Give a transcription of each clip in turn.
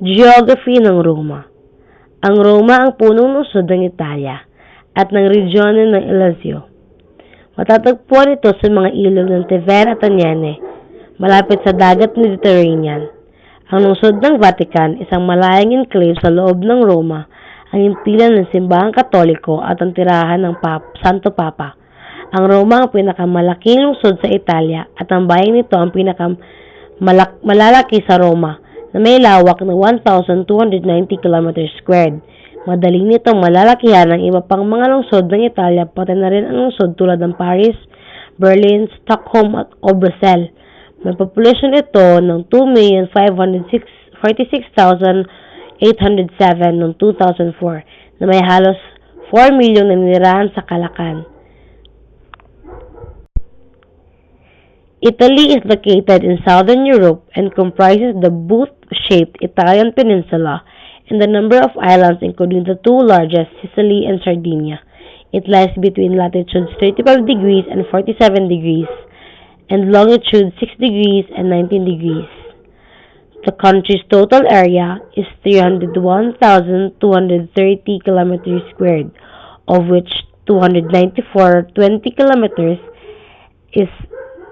Geography ng Roma. Ang Roma ang punong lungsod ng Italia at ng regione ng Lazio. Matatagpuan ito sa mga ilog ng Tevere at Aniene, malapit sa dagat Mediterranean. Ang lungsod ng Vatican, isang malayang enclave sa loob ng Roma, ang impilan ng simbahang Katoliko at ang tirahan ng Santo Papa. Ang Roma ang pinakamalaking lungsod sa Italia at ang bayan nito ang pinakamalalaki sa Roma na may lawak na 1,290 km². Madaling nitong malalakihan ang iba pang mga lungsod ng Italia, pati na rin ang lungsod tulad ng Paris, Berlin, Stockholm at Brussels. May populasyon ito ng 2,546,807 noong 2004 na may halos 4 milyong naninirahan sa Kalakan. Italy is located in southern Europe and comprises the boot-shaped Italian peninsula and the number of islands including the two largest, Sicily and Sardinia. It lies between latitudes 35 degrees and 47 degrees and longitude 6 degrees and 19 degrees. The country's total area is 301,230 km², of which 294.20 km is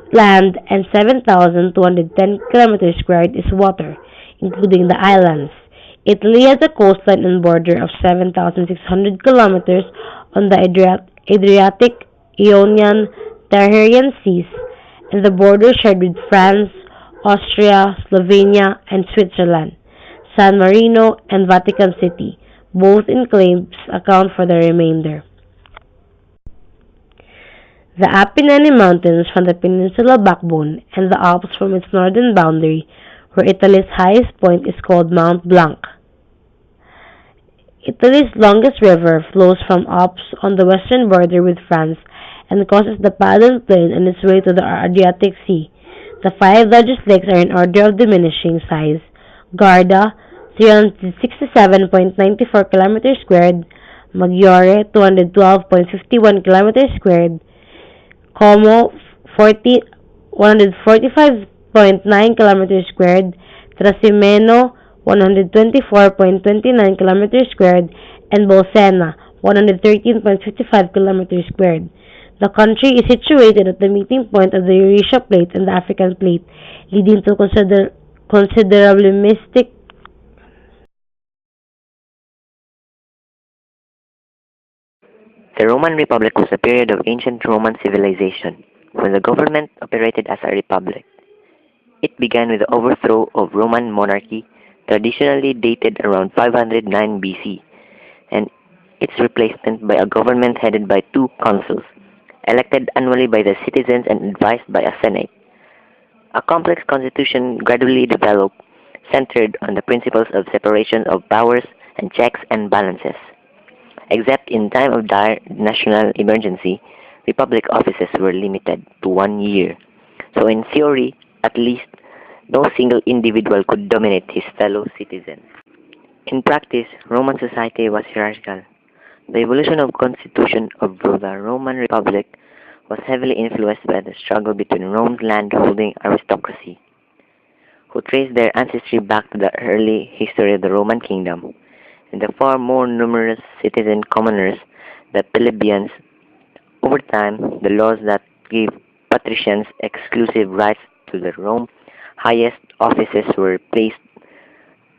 land and 7,210 km² is water, including the islands. Italy has a coastline and border of 7,600 km on the Adriatic, Ionian, Tyrrhenian seas, and the border shared with France, Austria, Slovenia, and Switzerland. San Marino and Vatican City, both enclaves, account for the remainder. The Apennine Mountains from the peninsula backbone and the Alps from its northern boundary, where Italy's highest point is called Mount Blanc. Italy's longest river flows from Alps on the western border with France and crosses the Padan Plain on its way to the Adriatic Sea. The five largest lakes are in order of diminishing size: Garda, 367.94 km², Maggiore, 212.51 km², Como, 145.9 km², Trasimeno, 124.29 km², and Bolsena, 113.55 km². The country is situated at the meeting point of the Eurasia Plate and the African Plate, leading to considerably mystic. The Roman Republic was a period of ancient Roman civilization, when the government operated as a republic. It began with the overthrow of Roman monarchy, traditionally dated around 509 BC, and its replacement by a government headed by two consuls, elected annually by the citizens and advised by a senate. A complex constitution gradually developed, centered on the principles of separation of powers and checks and balances. Except in time of dire national emergency, republic offices were limited to 1 year. So in theory, at least, no single individual could dominate his fellow citizens. In practice, Roman society was hierarchical. The evolution of constitution of the Roman Republic was heavily influenced by the struggle between Rome's land-holding aristocracy, who traced their ancestry back to the early history of the Roman kingdom, and the far more numerous citizen commoners, the plebeians. Over time, the laws that gave patricians exclusive rights to the Rome's highest offices were replaced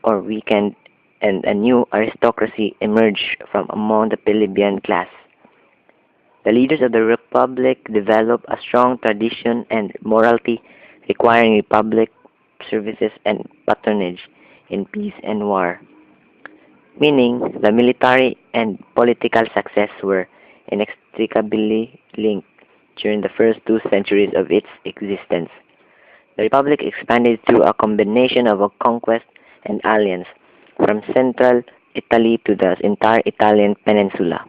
or weakened, and a new aristocracy emerged from among the plebeian class. The leaders of the Republic developed a strong tradition and morality requiring republic services and patronage in peace and war, meaning the military and political success were inextricably linked during the first 2 centuries of its existence. The Republic expanded through a combination of a conquest and alliance from central Italy to the entire Italian peninsula.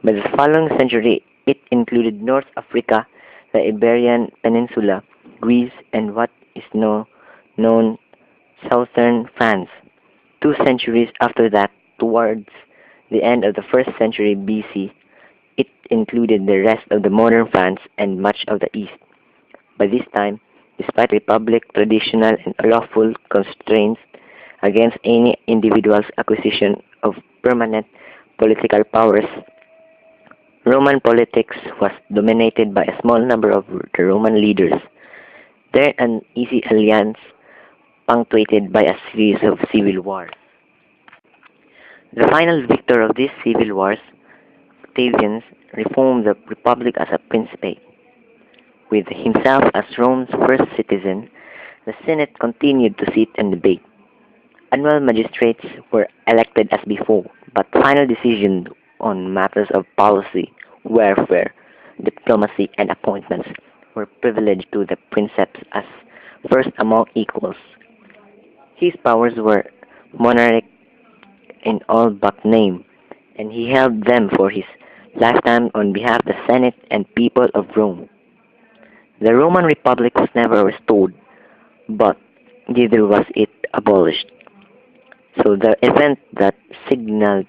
By the following century, it included North Africa, the Iberian Peninsula, Greece, and what is now known southern France. 2 centuries after that, towards the end of the 1st century BC, it included the rest of the modern France and much of the East. By this time, despite Republic traditional and lawful constraints, against any individual's acquisition of permanent political powers. Roman politics was dominated by a small number of the Roman leaders, their uneasy alliance punctuated by a series of civil wars. The final victor of these civil wars, Octavian, reformed the republic as a principate. With himself as Rome's first citizen, the Senate continued to sit and debate. Annual magistrates were elected as before, but final decisions on matters of policy, warfare, diplomacy, and appointments were privileged to the princeps as first among equals. His powers were monarchic in all but name, and he held them for his lifetime on behalf of the Senate and people of Rome. The Roman Republic was never restored, but neither was it abolished. So the event that signaled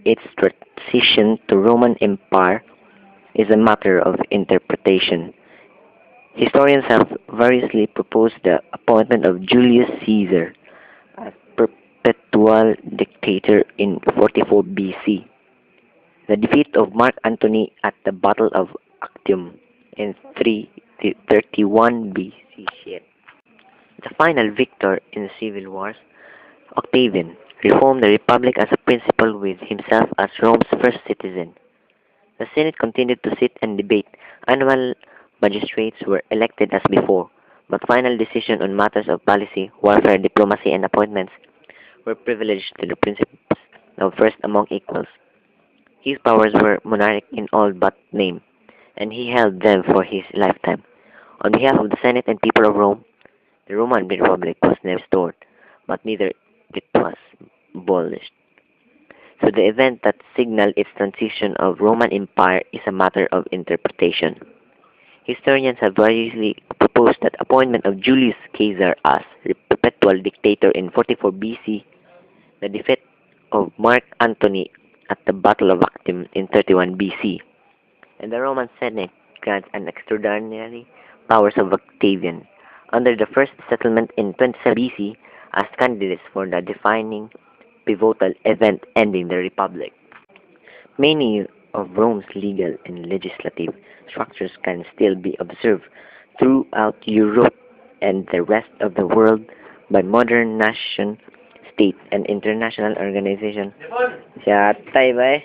its transition to Roman Empire is a matter of interpretation. Historians have variously proposed the appointment of Julius Caesar as perpetual dictator in 44 BC, the defeat of Mark Antony at the Battle of Actium in 331 BC. The final victor in the civil wars, Octavian, reformed the republic as a principal with himself as Rome's first citizen. The Senate continued to sit and debate. Annual magistrates were elected as before, but final decisions on matters of policy, warfare, diplomacy, and appointments were privileged to the princeps of first among equals. His powers were monarchic in all but name, and he held them for his lifetime. On behalf of the Senate and people of Rome, the Roman Republic was never restored, but neither it was abolished. So the event that signaled its transition of Roman Empire is a matter of interpretation. Historians have variously proposed that appointment of Julius Caesar as perpetual dictator in 44 BC, the defeat of Mark Antony at the Battle of Actium in 31 BC, and the Roman Senate grants an extraordinary powers of Octavian under the first settlement in 27 BC as candidates for the defining pivotal event ending the Republic. Many of Rome's legal and legislative structures can still be observed throughout Europe and the rest of the world by modern nation, state, and international organizations. Siya tay ba eh?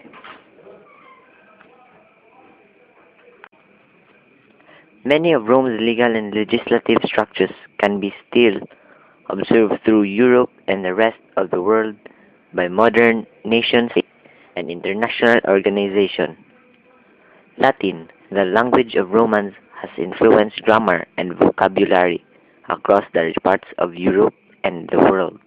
Many of Rome's legal and legislative structures can be still observed through Europe and the rest of the world by modern nations and international organizations. Latin, the language of Romans, has influenced grammar and vocabulary across the parts of Europe and the world.